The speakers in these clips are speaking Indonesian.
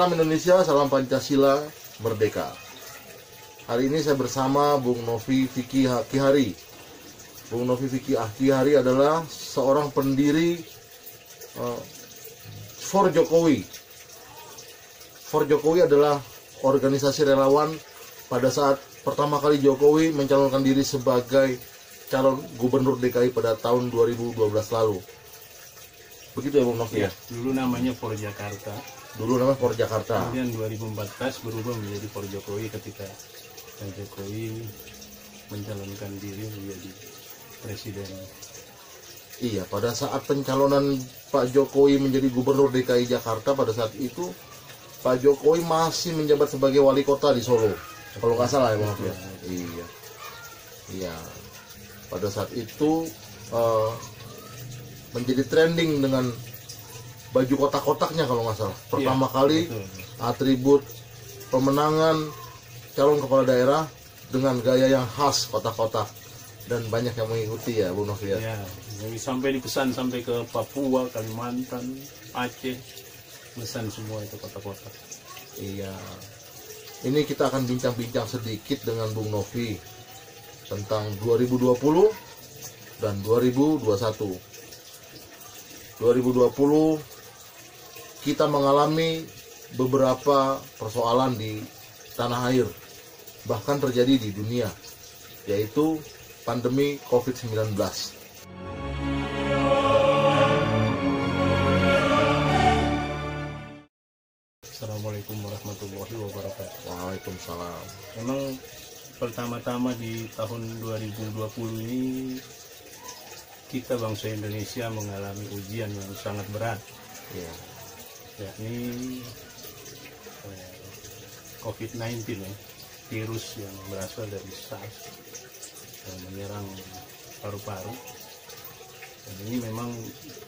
salam Indonesia, salam Pancasila, Merdeka. Hari ini saya bersama Bung Novi Fikih Akihari. Bung Novi Fikih Akihari adalah seorang pendiri For Jokowi. For Jokowi adalah organisasi relawan pada saat pertama kali Jokowi mencalonkan diri sebagai calon gubernur DKI pada tahun 2012 lalu. Begitu ya Bung Novi? Ya, dulu namanya For Jakarta. Dulu namanya For Jakarta. Kemudian 2014 berubah menjadi For Jokowi ketika Jokowi mencalonkan diri menjadi presiden. Iya, pada saat pencalonan Pak Jokowi menjadi gubernur DKI Jakarta, pada saat itu Pak Jokowi masih menjabat sebagai wali kota di Solo. Kalau nggak salah ya Bung Novi? Iya. Iya. Pada saat itu menjadi trending dengan baju kotak-kotaknya kalau nggak salah. Pertama kali betul. Atribut pemenangan calon kepala daerah dengan gaya yang khas kotak-kotak, dan banyak yang mengikuti ya Bung Novi. Ya, sampai dipesan sampai ke Papua, Kalimantan, Aceh, pesan semua itu kotak-kotak. Iya. Ini kita akan bincang-bincang sedikit dengan Bung Novi tentang 2020 dan 2021. 2020 kita mengalami beberapa persoalan di tanah air, bahkan terjadi di dunia, yaitu pandemi COVID-19. Assalamualaikum warahmatullahi wabarakatuh. Waalaikumsalam. Memang pertama-tama di tahun 2020 ini kita bangsa Indonesia mengalami ujian yang sangat berat, Ya. yakni COVID-19 ya, virus yang berasal dari SARS yang menyerang paru-paru. Dan ini memang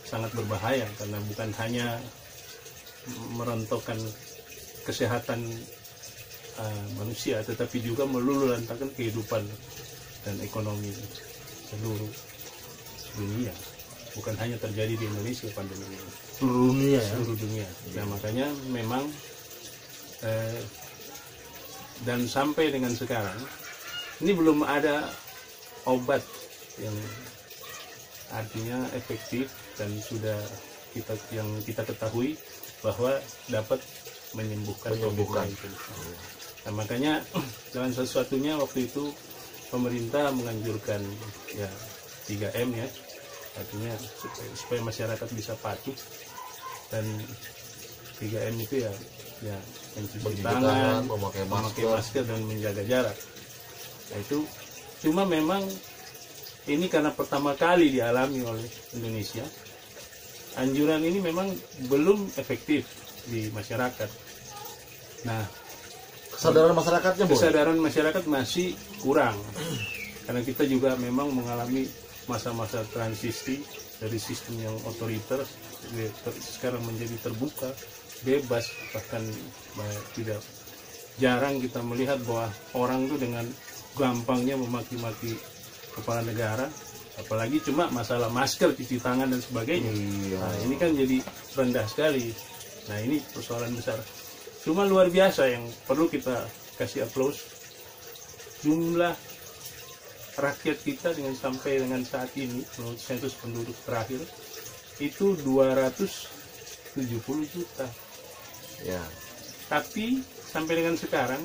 sangat berbahaya karena bukan hanya merontokkan kesehatan manusia, tetapi juga meluluhlantakkan kehidupan dan ekonomi seluruh dunia. Bukan hanya terjadi di Indonesia pandemi ini, Seluruh dunia ya. seluruh dunia. Nah makanya memang dan sampai dengan sekarang ini belum ada obat yang artinya efektif dan sudah kita ketahui bahwa dapat menyembuhkan COVID-19. Nah makanya jalan satu-satunya waktu itu pemerintah menganjurkan ya 3M ya, artinya supaya masyarakat bisa patuh, dan 3M itu ya mencuci tangan, memakai masker dan menjaga jarak. Nah itu cuma memang ini karena pertama kali dialami oleh Indonesia, anjuran ini memang belum efektif di masyarakat. Nah kesadaran masyarakat masih kurang karena kita juga memang mengalami masa-masa transisi dari sistem yang otoriter sekarang menjadi terbuka, bebas, bahkan tidak jarang kita melihat bahwa orang tuh dengan gampangnya memaki-maki kepala negara, apalagi cuma masalah masker, cuci tangan dan sebagainya. Nah, ini kan jadi rendah sekali. Nah ini persoalan besar. Cuma luar biasa yang perlu kita kasih aplaus, jumlah rakyat kita sampai dengan saat ini menurut sensus penduduk terakhir itu 270 juta. Ya. Tapi sampai dengan sekarang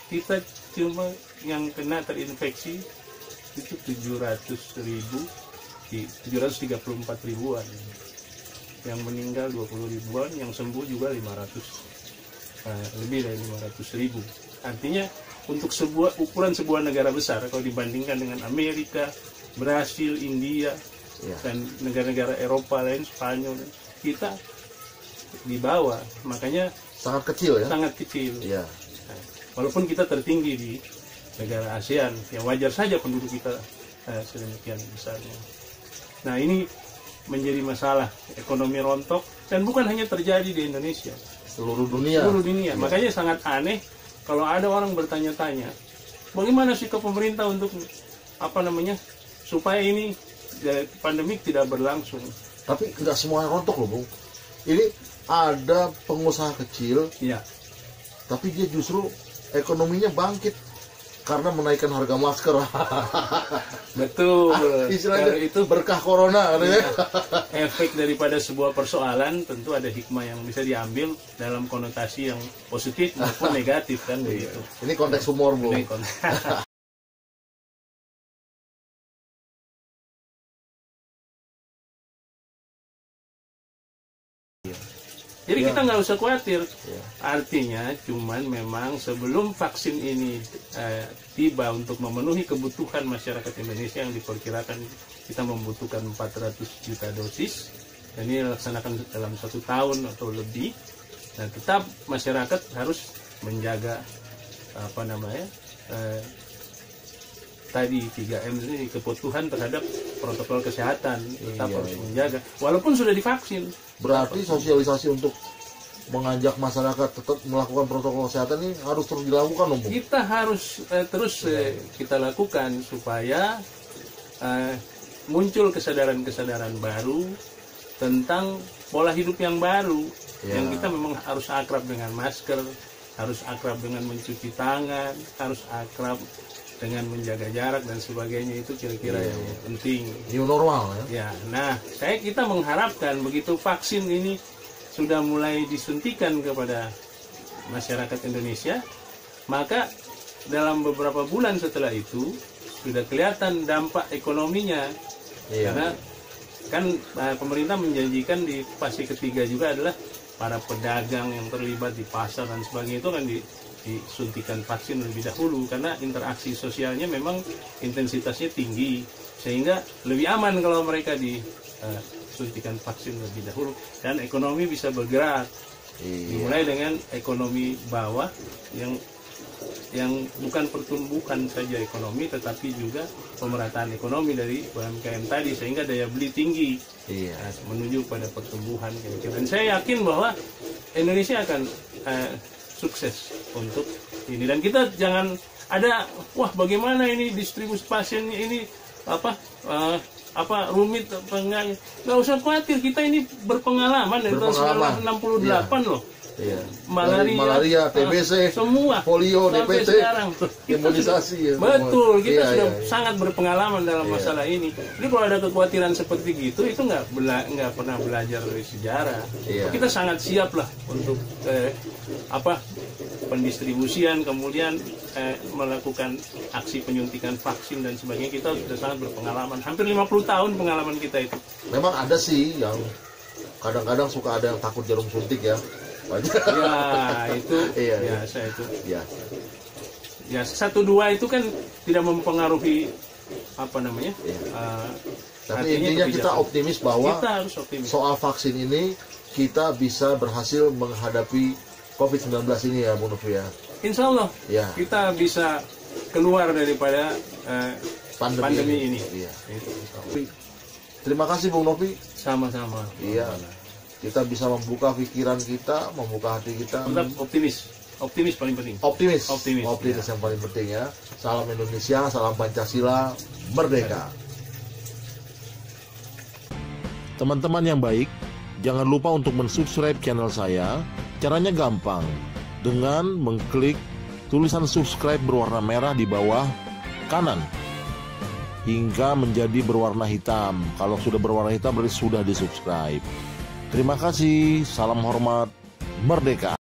kita cuma yang kena terinfeksi itu 734 ribuan, yang meninggal 20 ribuan, yang sembuh juga 500, lebih dari 500 ribu. Artinya untuk ukuran sebuah negara besar, kalau dibandingkan dengan Amerika, Brasil, India, dan negara-negara Eropa lain, Spanyol, kita di bawah. Makanya sangat kecil ya. Sangat kecil. Ya. Nah, walaupun kita tertinggi di negara ASEAN, ya wajar saja penduduk kita sedemikian besarnya. Nah ini menjadi masalah, ekonomi rontok, dan bukan hanya terjadi di Indonesia, seluruh dunia. Ya. Makanya sangat aneh kalau ada orang bertanya-tanya, bagaimana sikap pemerintah untuk supaya ini pandemik tidak berlangsung. Tapi nggak semuanya rontok loh Bung. Ini ada pengusaha kecil, Ya, tapi dia justru ekonominya bangkit karena menaikkan harga masker. betul. Istilahnya Kalau itu berkah corona katanya. efek daripada sebuah persoalan, tentu ada hikmah yang bisa diambil dalam konotasi yang positif maupun negatif kan begitu. Ini konteks humor, Bu. Ini kon- Jadi kita nggak usah khawatir. Artinya cuman memang sebelum vaksin ini tiba untuk memenuhi kebutuhan masyarakat Indonesia yang diperkirakan kita membutuhkan 400 juta dosis. Dan ini dilaksanakan dalam 1 tahun atau lebih. Dan tetap masyarakat harus menjaga tadi 3M ini, kepatuhan terhadap protokol kesehatan. Tetap harus menjaga walaupun sudah divaksin. Berarti sosialisasi untuk mengajak masyarakat tetap melakukan protokol kesehatan ini harus terus dilakukan, dong, Bu? Kita harus kita lakukan supaya muncul kesadaran-kesadaran baru tentang pola hidup yang baru. Yang kita memang harus akrab dengan masker, harus akrab dengan mencuci tangan, harus akrab dengan menjaga jarak dan sebagainya. Itu kira-kira yang penting. New normal ya. Ya, nah, kita mengharapkan begitu vaksin ini sudah mulai disuntikan kepada masyarakat Indonesia, maka dalam beberapa bulan setelah itu sudah kelihatan dampak ekonominya. Karena kan pemerintah menjanjikan di fase ketiga juga adalah para pedagang yang terlibat di pasar dan sebagainya itu kan disuntikan vaksin lebih dahulu, karena interaksi sosialnya memang intensitasnya tinggi, sehingga lebih aman kalau mereka disuntikan vaksin lebih dahulu dan ekonomi bisa bergerak. Dimulai dengan ekonomi bawah yang bukan pertumbuhan saja ekonomi, tetapi juga pemerataan ekonomi dari UMKM tadi, sehingga daya beli tinggi menuju pada pertumbuhan. Dan saya yakin bahwa Indonesia akan sukses untuk ini, dan kita jangan ada bagaimana ini distribusi pasiennya ini rumit nggak usah khawatir, kita ini berpengalaman dari tahun 1968 loh. Malaria, TBC, semua polio, DPT, imunisasi. Betul, kita sudah sangat berpengalaman dalam masalah ini. Jadi kalau ada kekhawatiran seperti itu nggak pernah belajar dari sejarah. Kita sangat siap lah untuk pendistribusian, kemudian melakukan aksi penyuntikan vaksin dan sebagainya. Kita sudah sangat berpengalaman, hampir 50 tahun pengalaman kita itu. Memang ada sih yang kadang-kadang suka ada yang takut jarum suntik ya. Itu biasa itu. Ya 1-2 itu kan tidak mempengaruhi tapi intinya kita optimis bahwa kita harus optimis. Soal vaksin ini kita bisa berhasil menghadapi COVID-19 ini ya, Bu Novi ya. Insya Allah kita bisa keluar daripada pandemi ini. Terima kasih Bung Novi. Sama-sama. Kita bisa membuka pikiran kita, membuka hati kita. Tetap optimis paling penting. Optimis yang paling penting ya. Salam Indonesia, salam Pancasila, merdeka. Teman-teman yang baik, jangan lupa untuk mensubscribe channel saya. Caranya gampang, dengan mengklik tulisan subscribe berwarna merah di bawah kanan hingga menjadi berwarna hitam. Kalau sudah berwarna hitam berarti sudah di subscribe. Terima kasih, salam hormat, merdeka.